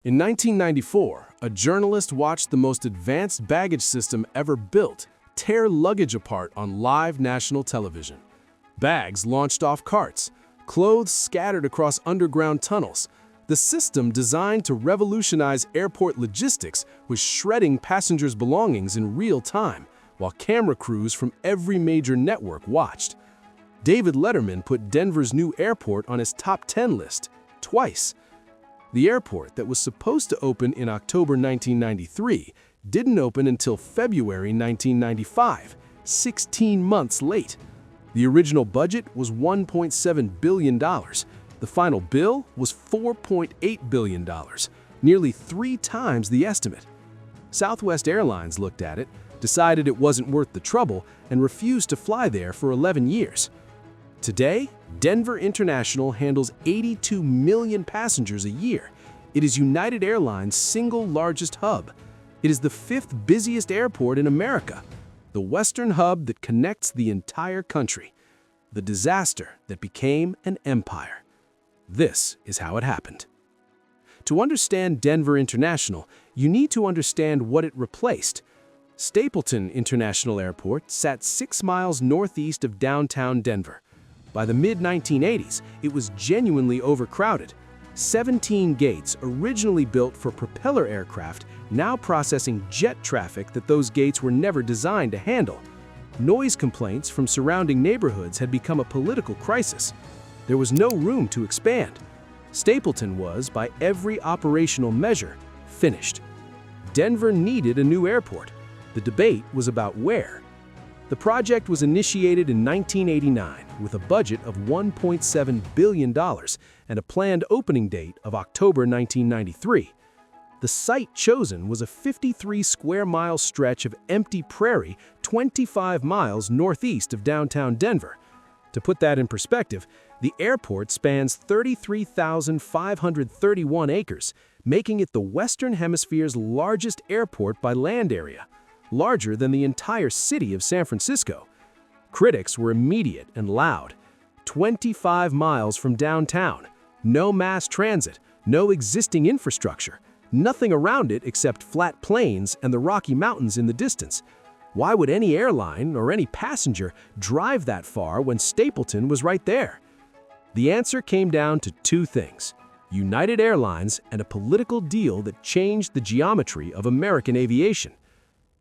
In 1994, a journalist watched the most advanced baggage system ever built tear luggage apart on live national television. Bags launched off carts, clothes scattered across underground tunnels. The system, designed to revolutionize airport logistics, was shredding passengers' belongings in real time, while camera crews from every major network watched. David Letterman put Denver's new airport on his top 10 list, twice. The airport that was supposed to open in October 1993 didn't open until February 1995, 16 months late. The original budget was $1.7 billion. The final bill was $4.8 billion, nearly 3 times the estimate. Southwest Airlines looked at it, decided it wasn't worth the trouble, and refused to fly there for 11 years. Today, Denver International handles 82 million passengers a year. It is United Airlines' single largest hub. It is the 5th busiest airport in America, the western hub that connects the entire country, the disaster that became an empire. This is how it happened. To understand Denver International, you need to understand what it replaced. Stapleton International Airport sat 6 miles northeast of downtown Denver. By the mid-1980s, it was genuinely overcrowded. 17 gates, originally built for propeller aircraft, now processing jet traffic that those gates were never designed to handle. Noise complaints from surrounding neighborhoods had become a political crisis. There was no room to expand. Stapleton was, by every operational measure, finished. Denver needed a new airport. The debate was about where. The project was initiated in 1989 with a budget of $1.7 billion and a planned opening date of October 1993. The site chosen was a 53-square-mile stretch of empty prairie 25 miles northeast of downtown Denver. To put that in perspective, the airport spans 33,531 acres, making it the Western Hemisphere's largest airport by land area, larger than the entire city of San Francisco. Critics were immediate and loud. 25 miles from downtown, no mass transit, no existing infrastructure, nothing around it except flat plains and the Rocky Mountains in the distance. Why would any airline or any passenger drive that far when Stapleton was right there? The answer came down to 2 things: United Airlines and a political deal that changed the geometry of American aviation.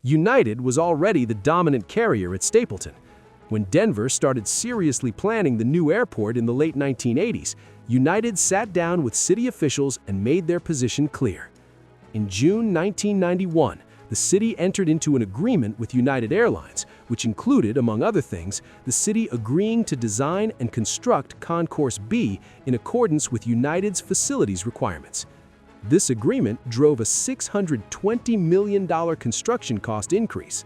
United was already the dominant carrier at Stapleton. When Denver started seriously planning the new airport in the late 1980s, United sat down with city officials and made their position clear. In June 1991, the city entered into an agreement with United Airlines, which included, among other things, the city agreeing to design and construct Concourse B in accordance with United's facilities requirements. This agreement drove a $620 million construction cost increase.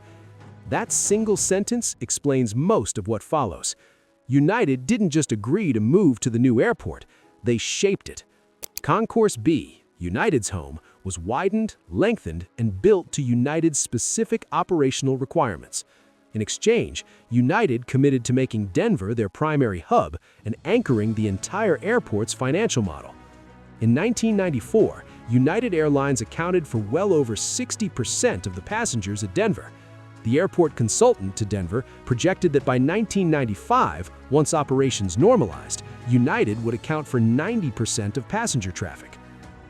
That single sentence explains most of what follows. United didn't just agree to move to the new airport, they shaped it. Concourse B, United's home, was widened, lengthened, and built to United's specific operational requirements. In exchange, United committed to making Denver their primary hub and anchoring the entire airport's financial model. In 1994, United Airlines accounted for well over 60% of the passengers at Denver. The airport consultant to Denver projected that by 1995, once operations normalized, United would account for 90% of passenger traffic.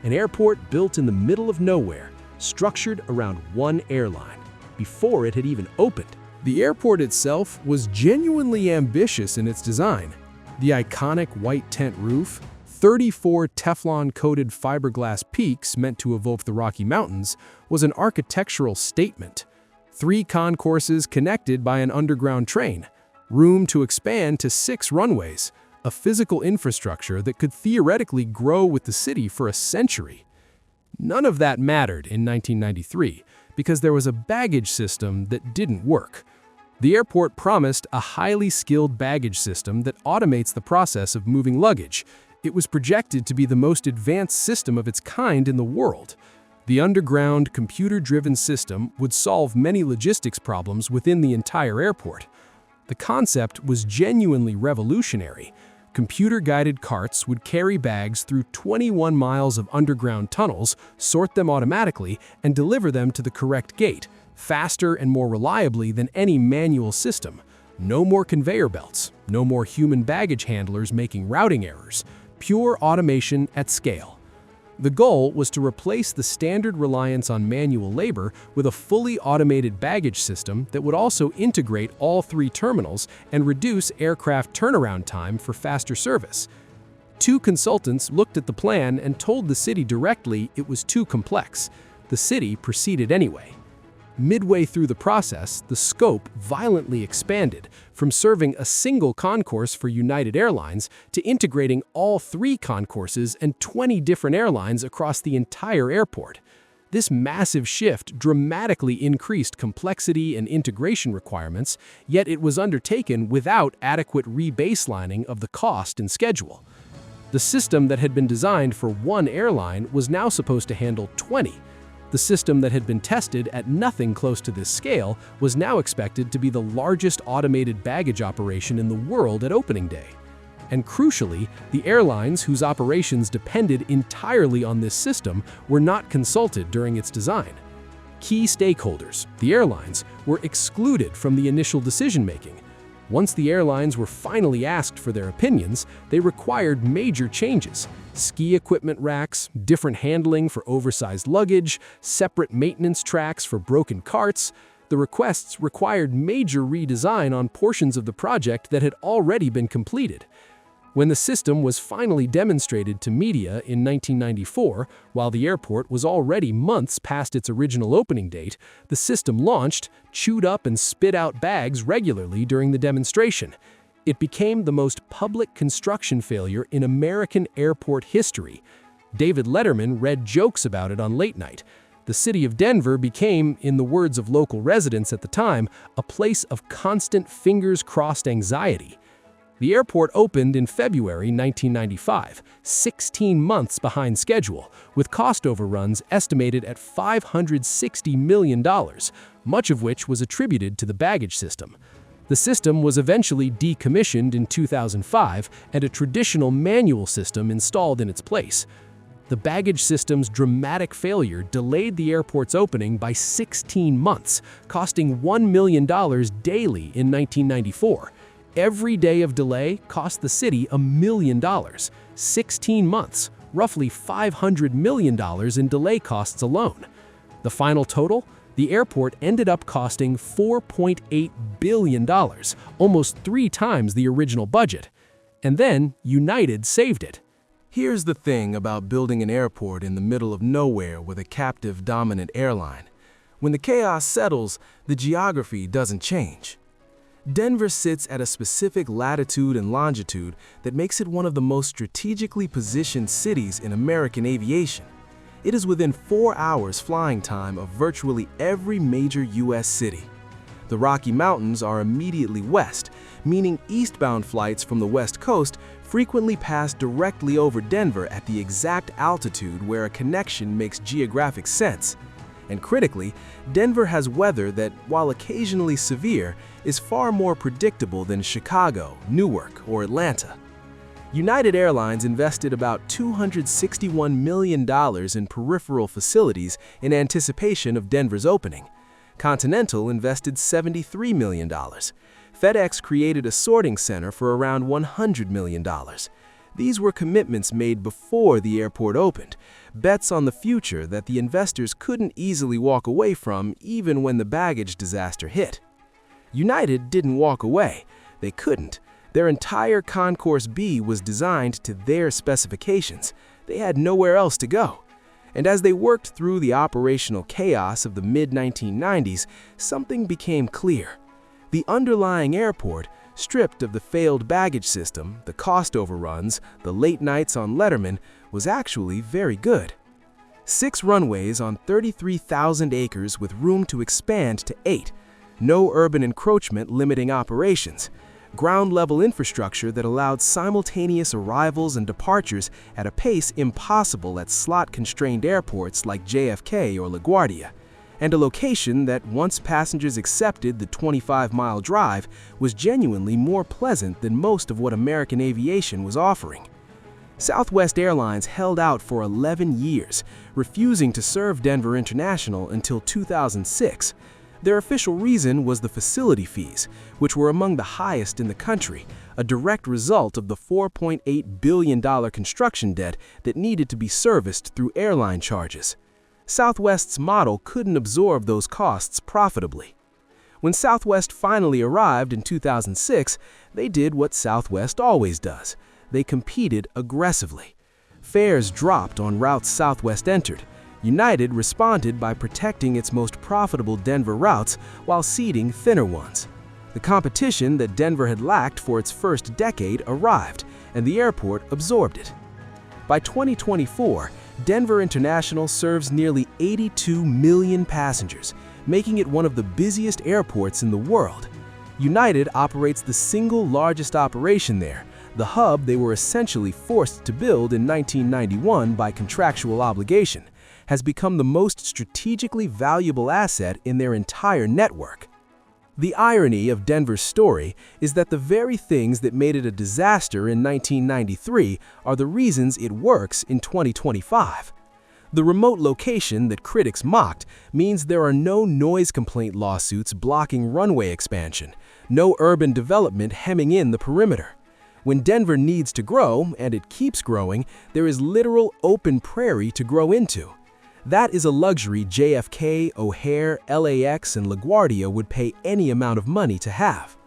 An airport built in the middle of nowhere, structured around one airline, before it had even opened. The airport itself was genuinely ambitious in its design. The iconic white tent roof, 34 Teflon-coated fiberglass peaks meant to evoke the Rocky Mountains, was an architectural statement. 3 concourses connected by an underground train, room to expand to 6 runways, a physical infrastructure that could theoretically grow with the city for a century. None of that mattered in 1993 because there was a baggage system that didn't work. The airport promised a highly skilled baggage system that automates the process of moving luggage. It was projected to be the most advanced system of its kind in the world. The underground, computer-driven system would solve many logistics problems within the entire airport. The concept was genuinely revolutionary. Computer-guided carts would carry bags through 21 miles of underground tunnels, sort them automatically, and deliver them to the correct gate, faster and more reliably than any manual system. No more conveyor belts, no more human baggage handlers making routing errors, pure automation at scale. The goal was to replace the standard reliance on manual labor with a fully automated baggage system that would also integrate all three terminals and reduce aircraft turnaround time for faster service. Two consultants looked at the plan and told the city directly it was too complex. The city proceeded anyway. Midway through the process, the scope violently expanded from serving a single concourse for United Airlines to integrating all three concourses and 20 different airlines across the entire airport. This massive shift dramatically increased complexity and integration requirements, yet it was undertaken without adequate rebaselining of the cost and schedule. The system that had been designed for one airline was now supposed to handle 20. The system that had been tested at nothing close to this scale was now expected to be the largest automated baggage operation in the world at opening day. And crucially, the airlines whose operations depended entirely on this system were not consulted during its design. Key stakeholders, the airlines, were excluded from the initial decision-making. Once the airlines were finally asked for their opinions, they required major changes: ski equipment racks, different handling for oversized luggage, separate maintenance tracks for broken carts. The requests required major redesign on portions of the project that had already been completed. When the system was finally demonstrated to media in 1994, while the airport was already months past its original opening date, the system launched, chewed up and spit out bags regularly during the demonstration. It became the most public construction failure in American airport history. David Letterman read jokes about it on late night. The city of Denver became, in the words of local residents at the time, a place of constant fingers-crossed anxiety. The airport opened in February 1995, 16 months behind schedule, with cost overruns estimated at $560 million, much of which was attributed to the baggage system. The system was eventually decommissioned in 2005 and a traditional manual system installed in its place. The baggage system's dramatic failure delayed the airport's opening by 16 months, costing $1 million daily in 1994. Every day of delay cost the city $1 million. 16 months, roughly $500 million in delay costs alone. The final total? The airport ended up costing $4.8 billion, almost 3 times the original budget. And then United saved it. Here's the thing about building an airport in the middle of nowhere with a captive dominant airline. When the chaos settles, the geography doesn't change. Denver sits at a specific latitude and longitude that makes it one of the most strategically positioned cities in American aviation. It is within 4 hours flying time of virtually every major U.S. city. The Rocky Mountains are immediately west, meaning eastbound flights from the West Coast frequently pass directly over Denver at the exact altitude where a connection makes geographic sense. And critically, Denver has weather that, while occasionally severe, is far more predictable than Chicago, Newark, or Atlanta. United Airlines invested about $261 million in peripheral facilities in anticipation of Denver's opening. Continental invested $73 million. FedEx created a sorting center for around $100 million. These were commitments made before the airport opened, bets on the future that the investors couldn't easily walk away from even when the baggage disaster hit. United didn't walk away. They couldn't. Their entire Concourse B was designed to their specifications. They had nowhere else to go. And as they worked through the operational chaos of the mid-1990s, something became clear. The underlying airport, stripped of the failed baggage system, the cost overruns, the late nights on Letterman, was actually very good. 6 runways on 33,000 acres with room to expand to 8. No urban encroachment limiting operations. Ground-level infrastructure that allowed simultaneous arrivals and departures at a pace impossible at slot-constrained airports like JFK or LaGuardia. and a location that, once passengers accepted the 25-mile drive, was genuinely more pleasant than most of what American aviation was offering. Southwest Airlines held out for 11 years, refusing to serve Denver International until 2006. Their official reason was the facility fees, which were among the highest in the country, a direct result of the $4.8 billion construction debt that needed to be serviced through airline charges. Southwest's model couldn't absorb those costs profitably. When Southwest finally arrived in 2006, they did what Southwest always does. They competed aggressively. Fares dropped on routes Southwest entered. United responded by protecting its most profitable Denver routes while ceding thinner ones. The competition that Denver had lacked for its first decade arrived, and the airport absorbed it. By 2024, Denver International serves nearly 82 million passengers, making it one of the busiest airports in the world. United operates the single largest operation there, the hub they were essentially forced to build in 1991 by contractual obligation, has become the most strategically valuable asset in their entire network. The irony of Denver's story is that the very things that made it a disaster in 1993 are the reasons it works in 2025. The remote location that critics mocked means there are no noise complaint lawsuits blocking runway expansion, no urban development hemming in the perimeter. When Denver needs to grow, and it keeps growing, there is literal open prairie to grow into. That is a luxury JFK, O'Hare, LAX, and LaGuardia would pay any amount of money to have.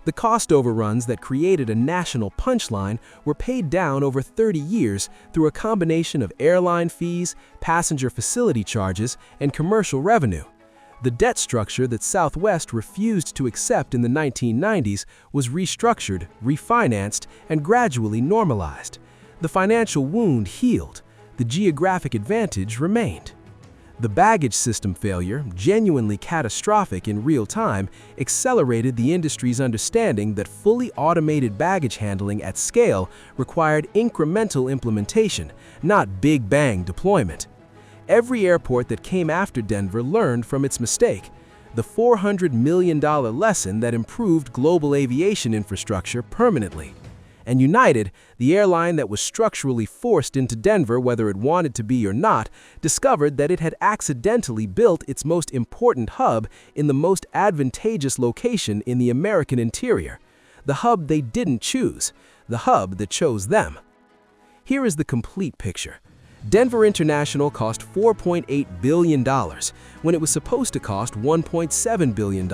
The cost overruns that created a national punchline were paid down over 30 years through a combination of airline fees, passenger facility charges, and commercial revenue. The debt structure that Southwest refused to accept in the 1990s was restructured, refinanced, and gradually normalized. The financial wound healed. The geographic advantage remained. The baggage system failure, genuinely catastrophic in real time, accelerated the industry's understanding that fully automated baggage handling at scale required incremental implementation, not big bang deployment. Every airport that came after Denver learned from its mistake, the $400 million lesson that improved global aviation infrastructure permanently. And United, the airline that was structurally forced into Denver whether it wanted to be or not, discovered that it had accidentally built its most important hub in the most advantageous location in the American interior, the hub they didn't choose, the hub that chose them. Here is the complete picture. Denver International cost $4.8 billion when it was supposed to cost $1.7 billion.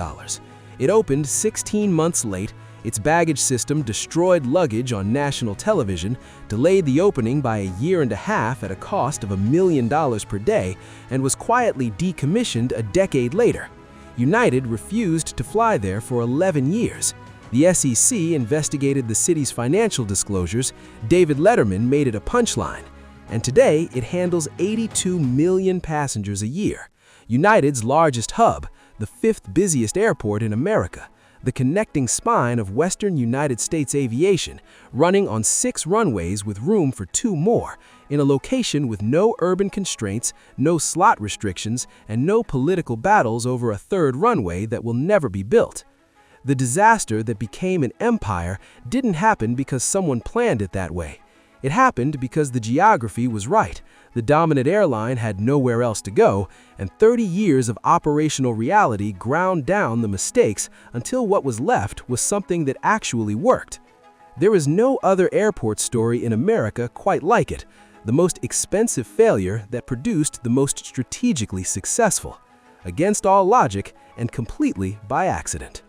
It opened 16 months late. Its baggage system destroyed luggage on national television, delayed the opening by a year and a half at a cost of $1 million per day, and was quietly decommissioned a decade later. United refused to fly there for 11 years. The SEC investigated the city's financial disclosures. David Letterman made it a punchline. And today, it handles 82 million passengers a year. United's largest hub, the fifth busiest airport in America, the connecting spine of Western United States aviation, running on 6 runways with room for 2 more, in a location with no urban constraints, no slot restrictions, and no political battles over a 3rd runway that will never be built. The disaster that became an empire didn't happen because someone planned it that way. It happened because the geography was right, the dominant airline had nowhere else to go, and 30 years of operational reality ground down the mistakes until what was left was something that actually worked. There is no other airport story in America quite like it, the most expensive failure that produced the most strategically successful, against all logic and completely by accident.